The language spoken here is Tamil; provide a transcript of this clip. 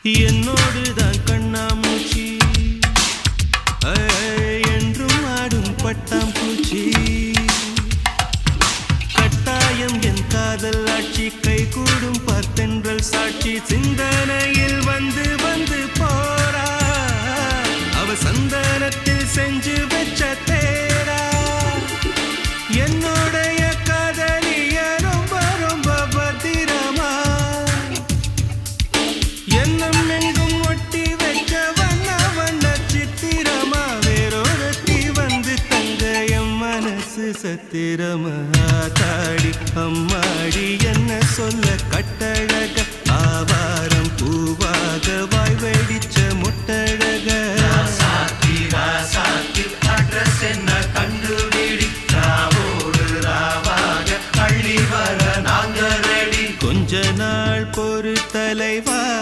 என்னோடுதான் கண்ணாமூச்சி என்றும் ஆடும் பட்டாம்பூச்சி கட்டாயம் என் காதல் ஆட்சி கைகூடும் பார்த்தென்றல் சாட்சி சிந்தனையில் வந்து வந்து போறா அவ சந்தனத்தில் செஞ்சு வச்ச தேரா என்னுடைய காதலிய ரொம்ப ரொம்ப பத்திரமா என்னும் எங்கும் ஒட்டி வைக்க வண்ண வண்ண சித்திரமா வேறொருத்தி வந்து தங்க என் மனசு சத்திரமா தாடி அம்மாடி என்ன சொல்ல கட்டளை